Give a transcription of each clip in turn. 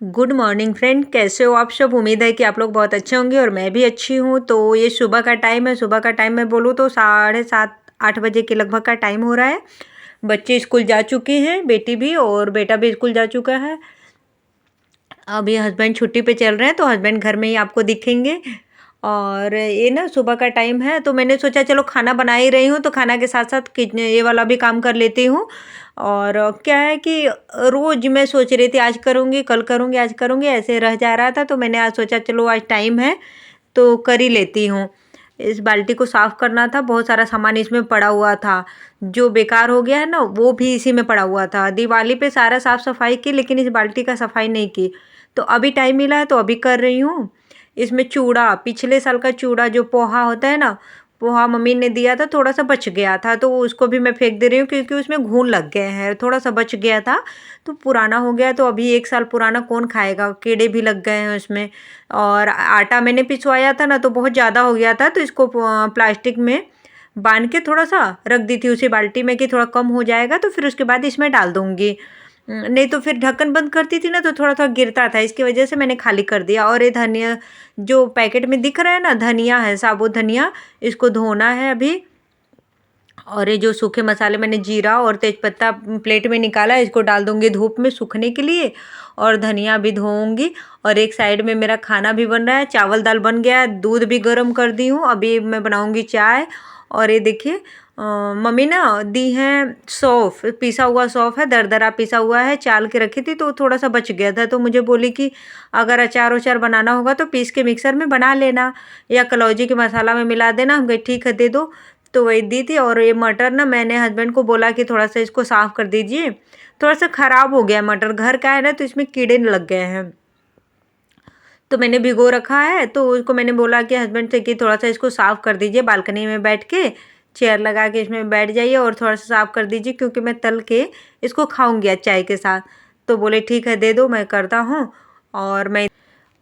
Good morning friend, कैसे हो आप सब। उम्मीद है कि आप लोग बहुत अच्छे होंगे और मैं भी अच्छी हूँ। तो ये सुबह का टाइम है। सुबह का टाइम मैं बोलूँ तो 7:30-8 बजे के लगभग का टाइम हो रहा है। बच्चे स्कूल जा चुके हैं, बेटी भी और बेटा भी स्कूल जा चुका है। अभी हस्बैंड छुट्टी पे चल रहे हैं तो हस्बैंड घर में ही आपको दिखेंगे। और ये ना सुबह का टाइम है तो मैंने सोचा चलो खाना बना ही रही हूँ तो खाना के साथ साथ किचन ये वाला भी काम कर लेती हूँ। और क्या है कि रोज़ मैं सोच रही थी आज करूँगी कल करूँगी आज करूँगी, ऐसे रह जा रहा था। तो मैंने आज सोचा चलो आज टाइम है तो कर ही लेती हूँ। इस बाल्टी को साफ़ करना था, बहुत सारा सामान इसमें पड़ा हुआ था। जो बेकार हो गया है ना वो भी इसी में पड़ा हुआ था। दिवाली पे सारा साफ़ सफाई की लेकिन इस बाल्टी का सफाई नहीं की। तो अभी टाइम मिला है तो अभी कर रही हूँ। इसमें चूड़ा, पिछले साल का चूड़ा जो पोहा होता है ना, पोहा मम्मी ने दिया था, थोड़ा सा बच गया था तो उसको भी मैं फेंक दे रही हूँ क्योंकि उसमें घून लग गए हैं। थोड़ा सा बच गया था तो पुराना हो गया, तो अभी 1 साल पुराना कौन खाएगा, कीड़े भी लग गए हैं उसमें। और आटा मैंने पिसवाया था ना तो बहुत ज़्यादा हो गया था तो इसको प्लास्टिक में बांध के थोड़ा सा रख दी थी उसी बाल्टी में कि थोड़ा कम हो जाएगा तो फिर उसके बाद इसमें डाल दूँगी। नहीं तो फिर ढक्कन बंद करती थी ना तो थोड़ा-थोड़ा गिरता था, इसकी वजह से मैंने खाली कर दिया। और ये धनिया जो पैकेट में दिख रहा है ना, धनिया है, साबुत धनिया, इसको धोना है अभी। और ये जो सूखे मसाले मैंने जीरा और तेजपत्ता प्लेट में निकाला है, इसको डाल दूँगी धूप में सूखने के लिए। और धनिया भी धोऊँगी। और एक साइड में मेरा खाना भी बन रहा है, चावल दाल बन गया है, दूध भी गर्म कर दी हूँ, अभी मैं बनाऊँगी चाय। और ये देखिए मम्मी ना दी हैं सौंफ, पिसा हुआ सौंफ है, दरदरा पिसा हुआ है, चाल के रखी थी तो थोड़ा सा बच गया था तो मुझे बोली कि अगर अचार वचार बनाना होगा तो पीस के मिक्सर में बना लेना या कलौजी के मसाला में मिला देना। हम कहे ठीक है दे दो। तो वही दी थी। और ये मटर ना मैंने हस्बैंड को बोला कि थोड़ा सा इसको साफ़ कर दीजिए, थोड़ा सा ख़राब हो गया मटर, घर का है ना तो इसमें कीड़े लग गए हैं। तो मैंने भिगो रखा है तो उसको मैंने बोला कि हस्बैंड से कि थोड़ा सा इसको साफ़ कर दीजिए, बालकनी में बैठ के चेयर लगा के इसमें बैठ जाइए और थोड़ा सा साफ़ कर दीजिए क्योंकि मैं तल के इसको खाऊंगी आज चाय के साथ। तो बोले ठीक है दे दो, मैं करता हूँ। और मैं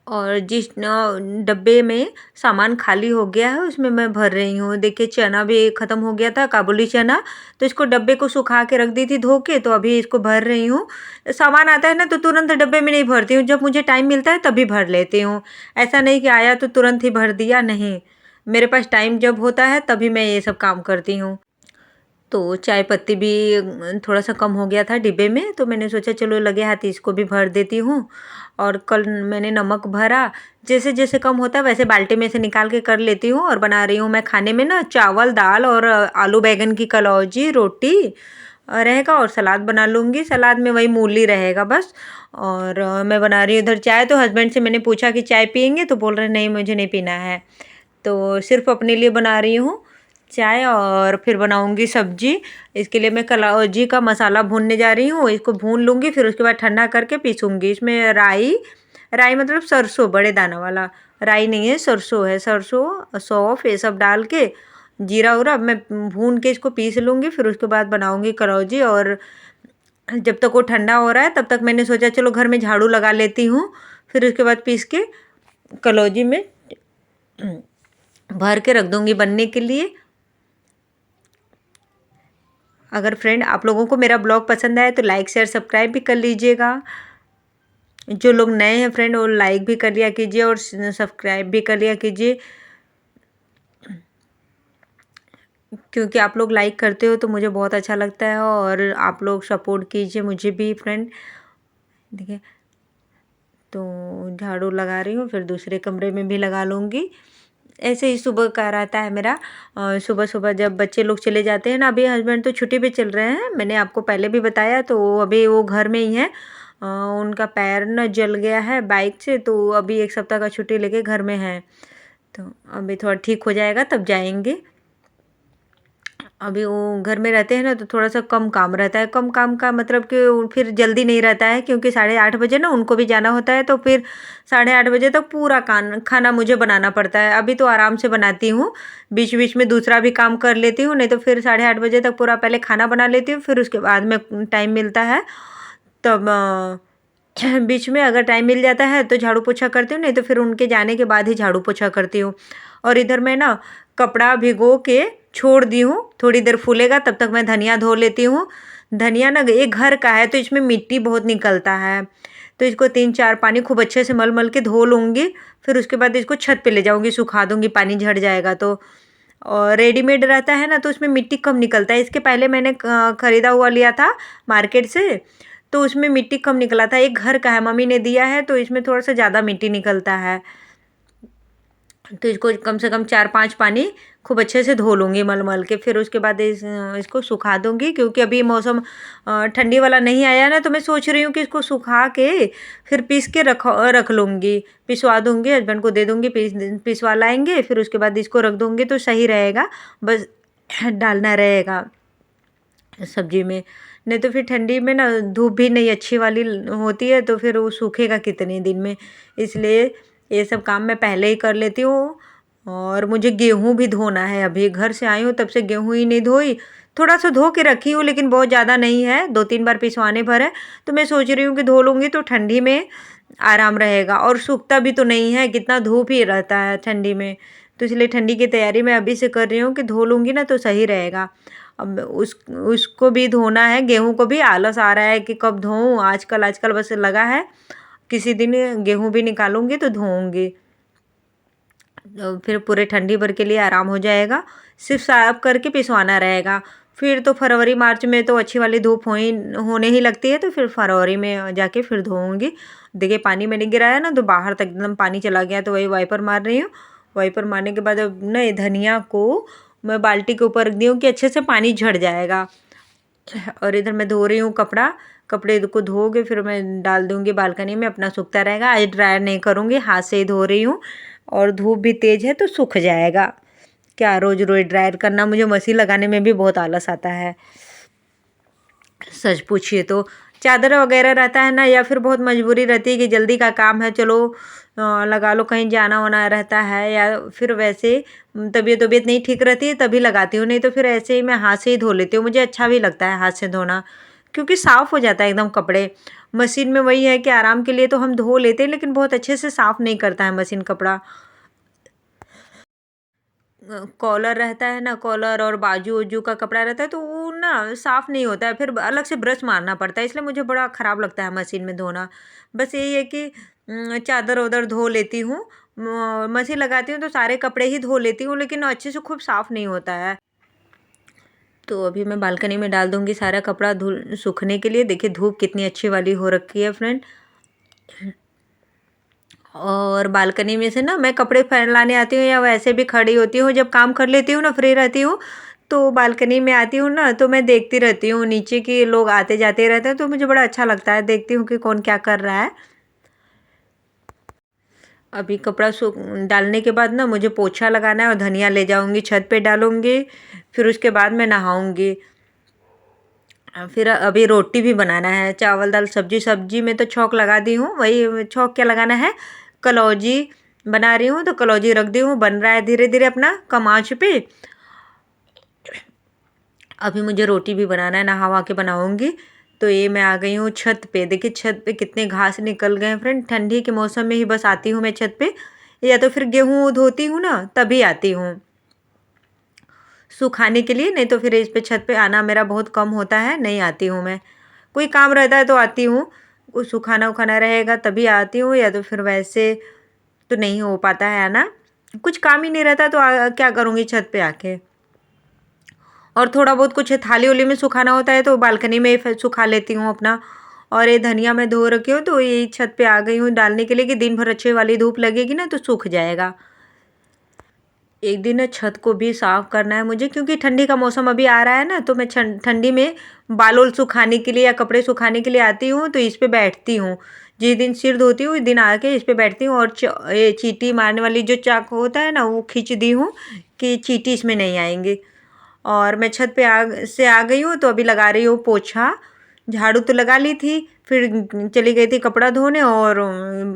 और जिस डब्बे में सामान खाली हो गया है उसमें मैं भर रही हूँ। देखिए चना भी ख़त्म हो गया था, काबुली चना, तो इसको डब्बे को सुखा के रख दी थी धो के, तो अभी इसको भर रही हूँ। सामान आता है ना तो तुरंत डब्बे में नहीं भरती हूँ, जब मुझे टाइम मिलता है तभी भर लेती हूँ। ऐसा नहीं कि आया तो तुरंत ही भर दिया, नहीं। मेरे पास टाइम जब होता है तभी मैं ये सब काम करती हूँ। तो चाय पत्ती भी थोड़ा सा कम हो गया था डिब्बे में तो मैंने सोचा चलो लगे हाथ इसको भी भर देती हूँ। और कल मैंने नमक भरा, जैसे जैसे कम होता है वैसे बाल्टी में से निकाल के कर लेती हूँ। और बना रही हूँ मैं खाने में ना चावल दाल और आलू बैंगन की कलौजी रोटी रहेगा और सलाद बना लूँगी। सलाद में वही मूली रहेगा बस। और मैं बना रही हूँ इधर चाय। तो हस्बैंड से मैंने पूछा कि चाय पियेंगे तो बोल रहे नहीं मुझे नहीं पीना है। तो सिर्फ अपने लिए बना रही हूँ चाय और फिर बनाऊंगी सब्जी। इसके लिए मैं कलौजी का मसाला भूनने जा रही हूँ, इसको भून लूँगी फिर उसके बाद ठंडा करके पीसूँगी। इसमें राई, राई मतलब सरसों, बड़े दाना वाला राई नहीं है, सरसों है, सरसों सौंफ ये सब डाल के जीरा उरा मैं भून के इसको पीस लूँगी। फिर उसके बाद बनाऊँगी कलौजी। और जब तक वो ठंडा हो रहा है तब तक मैंने सोचा चलो घर में झाड़ू लगा लेती हूँ, फिर उसके बाद पीस के कलौजी में भर के रख दूँगी बनने के लिए। अगर फ्रेंड आप लोगों को मेरा ब्लॉग पसंद आए तो लाइक शेयर सब्सक्राइब भी कर लीजिएगा। जो लोग नए हैं फ्रेंड वो लाइक भी कर लिया कीजिए और सब्सक्राइब भी कर लिया कीजिए, क्योंकि आप लोग लाइक करते हो तो मुझे बहुत अच्छा लगता है। और आप लोग सपोर्ट कीजिए मुझे भी फ्रेंड। देखिए तो झाड़ू लगा रही हूँ, फिर दूसरे कमरे में भी लगा लूँगी। ऐसे ही सुबह का रहता है मेरा। सुबह सुबह जब बच्चे लोग चले जाते हैं ना, अभी हस्बैंड तो छुट्टी पे चल रहे हैं, मैंने आपको पहले भी बताया। तो अभी वो घर में ही है। उनका पैर ना जल गया है बाइक से तो अभी 1 सप्ताह का छुट्टी लेके घर में है। तो अभी थोड़ा ठीक हो जाएगा तब जाएंगे। अभी वो घर में रहते हैं ना तो थोड़ा सा कम काम रहता है। कम काम का मतलब कि फिर जल्दी नहीं रहता है क्योंकि 8:30 बजे ना उनको भी जाना होता है तो फिर 8:30 बजे तक पूरा खाना मुझे बनाना पड़ता है। अभी तो आराम से बनाती हूँ, बीच बीच में दूसरा भी काम कर लेती हूँ, नहीं तो फिर 8:30 बजे तक पूरा पहले खाना बना लेती हूँ, फिर उसके बाद में टाइम मिलता है तब बीच में अगर टाइम मिल जाता है तो झाड़ू पोछा करती हूँ, नहीं तो फिर उनके जाने के बाद ही झाड़ू पोछा करती हूँ। और इधर मैं ना कपड़ा भिगो के छोड़ दी हूँ, थोड़ी देर फूलेगा तब तक मैं धनिया धो लेती हूँ। धनिया ना ये घर का है तो इसमें मिट्टी बहुत निकलता है तो इसको 3-4 पानी खूब अच्छे से मल के धो लूँगी। फिर उसके बाद इसको छत पे ले जाऊँगी, सुखा दूँगी, पानी झड़ जाएगा तो। और रेडीमेड रहता है ना तो उसमें मिट्टी कम निकलता है। इसके पहले मैंने ख़रीदा हुआ लिया था मार्केट से, तो उसमें मिट्टी कम निकला था। एक घर का है, मम्मी ने दिया है, तो इसमें थोड़ा सा ज़्यादा मिट्टी निकलता है। तो इसको कम से कम 4-5 पानी खूब अच्छे से धो लूँगी मल के। फिर उसके बाद इसको सुखा दूँगी, क्योंकि अभी मौसम ठंडी वाला नहीं आया ना, तो मैं सोच रही हूँ कि इसको सुखा के फिर पीस के रख लूँगी, पिसवा दूँगी, हस्बैंड को दे दूँगी, पिसवा लाएंगे। फिर उसके बाद इसको रख दूँगी तो सही रहेगा, बस डालना रहेगा सब्जी में। नहीं तो फिर ठंडी में ना धूप भी नहीं अच्छी वाली होती है, तो फिर वो सूखेगा कितने दिन में। इसलिए ये सब काम मैं पहले ही कर लेती हूँ। और मुझे गेहूँ भी धोना है, अभी घर से आई हूँ तब से गेहूँ ही नहीं धोई। थोड़ा सा धो के रखी हूँ, लेकिन बहुत ज़्यादा नहीं है, 2-3 बार पिसवाने भर है। तो मैं सोच रही हूँ कि धो लूँगी तो ठंडी में आराम रहेगा, और सूखता भी तो नहीं है, कितना धूप ही रहता है ठंडी में। तो इसलिए ठंडी की तैयारी मैं अभी से कर रही हूँ कि धो लूँगी ना तो सही रहेगा। अब उसको भी धोना है, गेहूँ को भी आलस आ रहा है कि कब धोऊँ। आजकल बस लगा है, किसी दिन गेहूँ भी निकालूंगी तो धोऊंगी, तो फिर पूरे ठंडी भर के लिए आराम हो जाएगा। सिर्फ साफ करके पिसवाना रहेगा। फिर तो फरवरी मार्च में तो अच्छी वाली धूप होने ही लगती है, तो फिर फरवरी में जाके फिर धोऊंगी। देखिए पानी मैंने गिराया ना तो बाहर तक एकदम पानी चला गया, तो वही वाइपर मार रही हूँ। वाइपर मारने के बाद अब ना ये धनिया को मैं बाल्टी के ऊपर रख दी हूँ कि अच्छे से पानी झड़ जाएगा। और इधर मैं धो रही हूँ कपड़े को धो के फिर मैं डाल दूँगी बालकनी में, अपना सूखता रहेगा। आज ड्रायर नहीं करूँगी, हाथ से ही धो रही हूँ, और धूप भी तेज़ है तो सूख जाएगा। क्या रोज़ रोज़ ड्रायर करना, मुझे मशीन लगाने में भी बहुत आलस आता है, सच पूछिए तो। चादर वगैरह रहता है ना, या फिर बहुत मजबूरी रहती है कि जल्दी का काम है, चलो लगा लो, कहीं जाना वाना रहता है, या फिर वैसे तबीयत नहीं ठीक रहती है तभी लगाती हूँ। नहीं तो फिर ऐसे ही मैं हाथ से ही धो लेती हूँ, मुझे अच्छा भी लगता है हाथ से धोना, क्योंकि साफ़ हो जाता है एकदम कपड़े। मशीन में वही है कि आराम के लिए तो हम धो लेते हैं, लेकिन बहुत अच्छे से साफ़ नहीं करता है मशीन कपड़ा। कॉलर रहता है ना, कॉलर और बाजू वजू का कपड़ा रहता है, तो वो ना साफ़ नहीं होता है, फिर अलग से ब्रश मारना पड़ता है, इसलिए मुझे बड़ा ख़राब लगता है मशीन में धोना। बस यही है कि चादर उधर धो लेती हूँ, मशीन लगाती हूँ तो सारे कपड़े ही धो लेती हूँ, लेकिन अच्छे से खूब साफ़ नहीं होता है। तो अभी मैं बालकनी में डाल दूँगी सारा कपड़ा धुल सूखने के लिए। देखिए धूप कितनी अच्छी वाली हो रखी है फ्रेंड। और बालकनी में से ना मैं कपड़े फैलाने आती हूँ, या वैसे भी खड़ी होती हूँ, जब काम कर लेती हूँ ना, फ्री रहती हूँ, तो बालकनी में आती हूँ ना, तो मैं देखती रहती हूँ नीचे कि लोग आते जाते रहते हैं, तो मुझे बड़ा अच्छा लगता है, देखती हूँ कि कौन क्या कर रहा है। अभी कपड़ा सूख डालने के बाद ना मुझे पोछा लगाना है, और धनिया ले जाऊँगी छत पे डालूँगी, फिर उसके बाद मैं नहाऊँगी। फिर अभी रोटी भी बनाना है, चावल दाल सब्जी में तो छौंक लगा दी हूँ। वही छौंक क्या लगाना है, कलौजी बना रही हूँ, तो कलौजी रख दी हूँ, बन रहा है धीरे धीरे अपना कम आँच पे। अभी मुझे रोटी भी बनाना है, नहा के बनाऊँगी। तो ये मैं आ गई हूँ छत पे। देखिए छत पे कितने घास निकल गए हैं फ्रेंड, ठंडी के मौसम में ही बस आती हूँ मैं छत पे, या तो फिर गेहूँ धोती हूँ ना तभी आती हूँ सुखाने के लिए। नहीं तो फिर इस पे छत पे आना मेरा बहुत कम होता है, नहीं आती हूँ मैं। कोई काम रहता है तो आती हूँ, कुछ सुखाना उखाना रहेगा तभी आती हूँ, या तो फिर वैसे तो नहीं हो पाता है आना। कुछ काम ही नहीं रहता तो क्या करूँगी छत पे आके। और थोड़ा बहुत कुछ थाली उली में सुखाना होता है तो बालकनी में ही सुखा लेती हूँ अपना। और ये धनिया मैं धो रखी हूँ, तो ये छत पे आ गई हूँ डालने के लिए कि दिन भर अच्छे वाली धूप लगेगी ना तो सूख जाएगा। एक दिन छत को भी साफ़ करना है मुझे, क्योंकि ठंडी का मौसम अभी आ रहा है ना, तो मैं ठंडी में बाल उल सुखाने के लिए या कपड़े सुखाने के लिए आती हूँ, तो इस पे बैठती हूँ। जिस दिन सिर धोती हूँ उस दिन आके इस पे बैठती हूँ, और ये चींटी मारने वाली जो चाकू होता है ना, वो खींच दी हूँ कि चींटी इसमें नहीं आएंगी। और मैं छत पे आ गई हूँ, तो अभी लगा रही हूँ पोछा। झाड़ू तो लगा ली थी, फिर चली गई थी कपड़ा धोने, और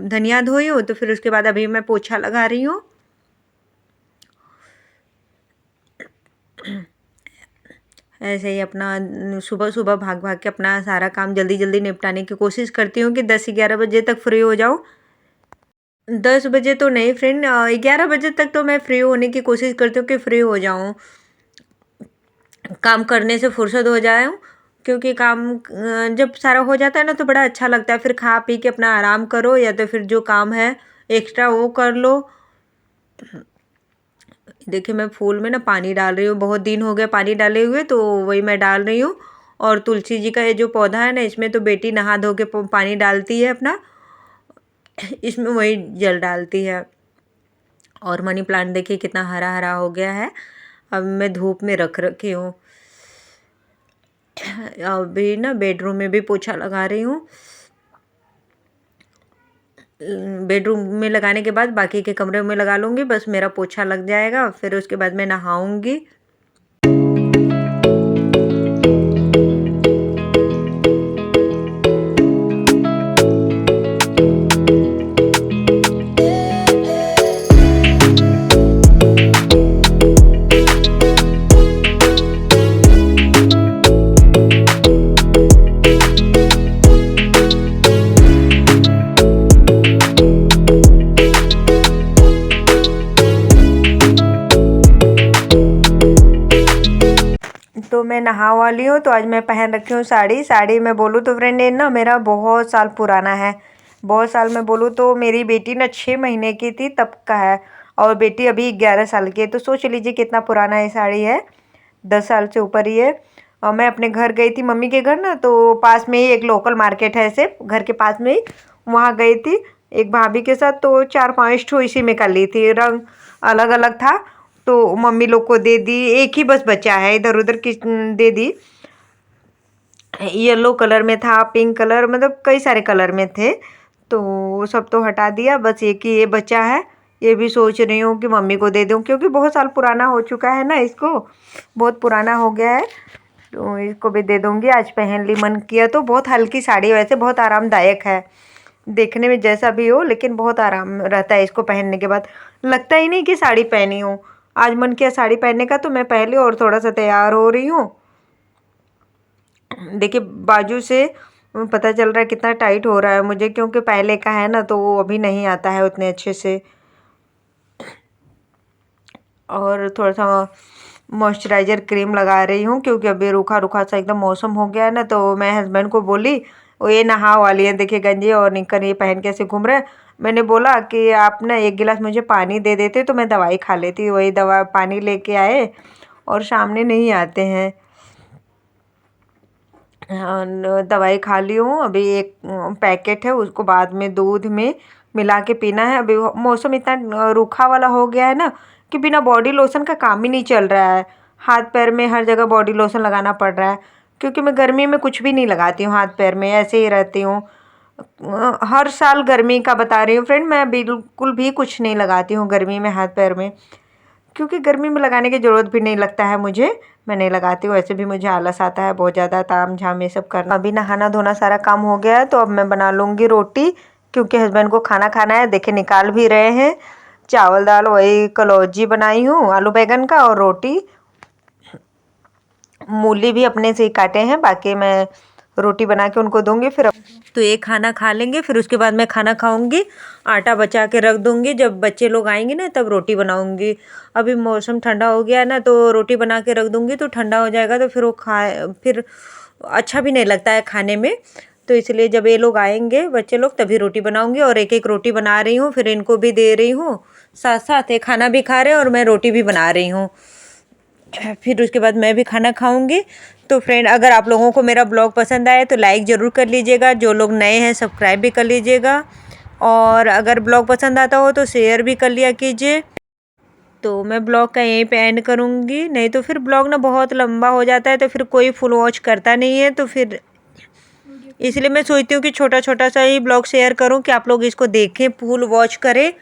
धनिया धोई हूँ, तो फिर उसके बाद अभी मैं पोछा लगा रही हूँ। ऐसे ही अपना सुबह सुबह भाग भाग के अपना सारा काम जल्दी जल्दी निपटाने की कोशिश करती हूँ कि 10-11 बजे तक फ्री हो जाऊँ। 10 बजे तो नहीं फ्रेंड, 11 बजे तक तो मैं फ्री होने की कोशिश करती हूँ कि फ्री हो जाऊँ, काम करने से फुर्सत हो जाए, क्योंकि काम जब सारा हो जाता है ना तो बड़ा अच्छा लगता है, फिर खा पी के अपना आराम करो या तो फिर जो काम है एक्स्ट्रा वो कर लो। देखिए मैं फूल में ना पानी डाल रही हूँ, बहुत दिन हो गया पानी डाले हुए, तो वही मैं डाल रही हूँ। और तुलसी जी का ये जो पौधा है ना, इसमें तो बेटी नहा धो के पानी डालती है अपना, इसमें वही जल डालती है। और मनी प्लांट देखिए कितना हरा हरा हो गया है। अब मैं धूप में रख रखी हूँ। अभी ना बेडरूम में भी पोछा लगा रही हूँ। बेडरूम में लगाने के बाद बाकी के कमरे में लगा लूँगी, बस मेरा पोछा लग जाएगा, फिर उसके बाद मैं नहाऊँगी। तो मैं नहा वाली हूँ, तो आज मैं पहन रखी हूँ साड़ी। साड़ी मैं बोलूँ तो फ्रेंड ये ना मेरा बहुत साल पुराना है। बहुत साल मैं बोलूँ तो मेरी बेटी ना 6 महीने की थी तब का है, और बेटी अभी 11 साल की है। तो सोच लीजिए कितना पुराना ये साड़ी है, 10 साल से ऊपर ही है। और मैं अपने घर गई थी मम्मी के घर ना, तो पास में ही एक लोकल मार्केट है ऐसे घर के पास में ही, वहाँ गई थी एक भाभी के साथ। तो 4-5 ठो इसी में कर ली थी, रंग अलग अलग था। तो मम्मी लोग को दे दी, एक ही बस बचा है, इधर उधर किस दे दी। येलो कलर में था, पिंक कलर, मतलब कई सारे कलर में थे। तो वो सब तो हटा दिया, बस एक ही ये बचा है। ये भी सोच रही हूँ कि मम्मी को दे दूँ, क्योंकि बहुत साल पुराना हो चुका है ना, इसको बहुत पुराना हो गया है। तो इसको भी दे दूँगी, आज पहन ली मन किया तो। बहुत हल्की साड़ी है वैसे, बहुत आरामदायक है देखने में जैसा भी हो, लेकिन बहुत आराम रहता है इसको पहनने के बाद। लगता ही नहीं कि साड़ी पहनी हूँ। आज मन किया साड़ी पहनने का तो मैं पहली और थोड़ा सा तैयार हो रही हूँ। देखिए बाजू से पता चल रहा है कितना टाइट हो रहा है मुझे, क्योंकि पहले का है ना तो वो अभी नहीं आता है उतने अच्छे से। और थोड़ा सा मॉइस्चराइज़र क्रीम लगा रही हूँ, क्योंकि अभी रूखा रूखा सा एकदम मौसम हो गया है ना। तो मैं हस्बैंड को बोली, वो ये नहा वाली है, देखिए गंजी और निक्कर ये पहन के ऐसे घूम रहे हैं। मैंने बोला कि आप ना एक गिलास मुझे पानी दे देते तो मैं दवाई खा लेती। वही दवा पानी लेके आए और सामने नहीं आते हैं। दवाई खा ली हूँ, अभी एक पैकेट है उसको बाद में दूध में मिला के पीना है। अभी मौसम इतना रूखा वाला हो गया है ना कि बिना बॉडी लोशन का काम ही नहीं चल रहा है। हाथ पैर में हर जगह बॉडी लोशन लगाना पड़ रहा है, क्योंकि मैं गर्मी में कुछ भी नहीं लगाती हूँ, हाथ पैर में ऐसे ही रहती हूँ। हर साल गर्मी का बता रही हूँ फ्रेंड, मैं बिल्कुल भी कुछ नहीं लगाती हूँ गर्मी में हाथ पैर में, क्योंकि गर्मी में लगाने की ज़रूरत भी नहीं लगता है मुझे। मैं नहीं लगाती हूँ, ऐसे भी मुझे आलस आता है बहुत ज़्यादा ताम झाम ये सब करना। अभी नहाना धोना सारा काम हो गया है, तो अब मैं बना लूँगी रोटी, क्योंकि हस्बैंड को खाना खाना है। देखिए निकाल भी रहे हैं। चावल दाल वही कलौजी बनाई हूँ आलू बैंगन का, और रोटी मूली भी अपने से ही काटे हैं, बाकी मैं रोटी बना के उनको दूंगी। फिर तो ये खाना खा लेंगे, फिर उसके बाद मैं खाना खाऊंगी। आटा बचा के रख दूंगी, जब बच्चे लोग आएंगे ना तब रोटी बनाऊंगी। अभी मौसम ठंडा हो गया है ना, तो रोटी बना के रख दूंगी तो ठंडा हो जाएगा, तो फिर वो फिर अच्छा भी नहीं लगता है खाने में। तो इसलिए जब ये लोग आएंगे बच्चे लोग तभी रोटी बनाऊंगी। और एक एक रोटी बना रही हूँ, फिर इनको भी दे रही हूँ, साथ साथ ये खाना भी खा रहे हैं और मैं रोटी भी बना रही हूँ। फिर उसके बाद मैं भी खाना खाऊंगी। तो फ्रेंड अगर आप लोगों को मेरा ब्लॉग पसंद आए तो लाइक ज़रूर कर लीजिएगा, जो लोग नए हैं सब्सक्राइब भी कर लीजिएगा, और अगर ब्लॉग पसंद आता हो तो शेयर भी कर लिया कीजिए। तो मैं ब्लॉग का यहीं पे एंड करूँगी, नहीं तो फिर ब्लॉग ना बहुत लंबा हो जाता है, तो फिर कोई फुल वॉच करता नहीं है। तो फिर इसलिए मैं सोचती हूँ कि छोटा छोटा सा ही ब्लॉग शेयर करूँ, कि आप लोग इसको देखें, फुल वॉच करें।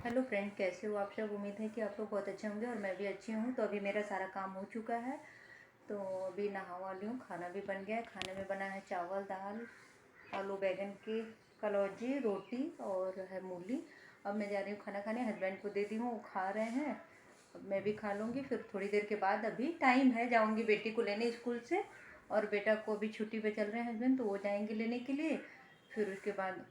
हेलो फ्रेंड, कैसे हो आप सब? उम्मीद है कि आप लोग बहुत अच्छे होंगे और मैं भी अच्छी हूँ। तो अभी मेरा सारा काम हो चुका है, तो अभी नहा वाली हूँ, खाना भी बन गया है। खाने में बना है चावल दाल आलू बैंगन की कलौजी रोटी और है मूली। अब मैं जा रही हूँ खाना खाने, हस्बैंड को दे दी हूँ, वो खा रहे हैं, अब मैं भी खा लूँगी। फिर थोड़ी देर के बाद अभी टाइम है, जाऊँगी बेटी को लेने स्कूल से, और बेटा को अभी छुट्टी पे चल रहे हैं हस्बैंड, तो वो जाएंगे लेने के लिए। फिर उसके बाद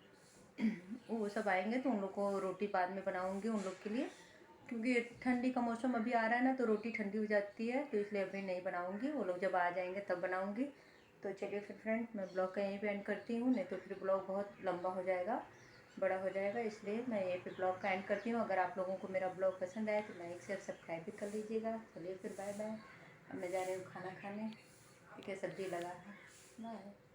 वो सब आएंगे तो उन लोग को रोटी बाद में बनाऊंगी उन लोग के लिए। क्योंकि ठंडी का मौसम अभी आ रहा है ना, तो रोटी ठंडी हो जाती है, तो इसलिए अभी नहीं बनाऊंगी, वो लोग जब आ जाएंगे तब बनाऊंगी। तो चलिए फिर फ्रेंड, मैं ब्लॉग का यहीं पे एंड करती हूँ, नहीं तो फिर ब्लॉग बहुत लंबा हो जाएगा, बड़ा हो जाएगा, इसलिए मैं यहीं पे ब्लॉग का एंड करती हूँ। अगर आप लोगों को मेरा ब्लॉग पसंद आए तो लाइक शेयर सब्सक्राइब भी कर लीजिएगा। चलिए फिर बाय बाय। अब मैं जा रही हूँ खाना खाने, ठीक है, सब्ज़ी लगा है, बाय।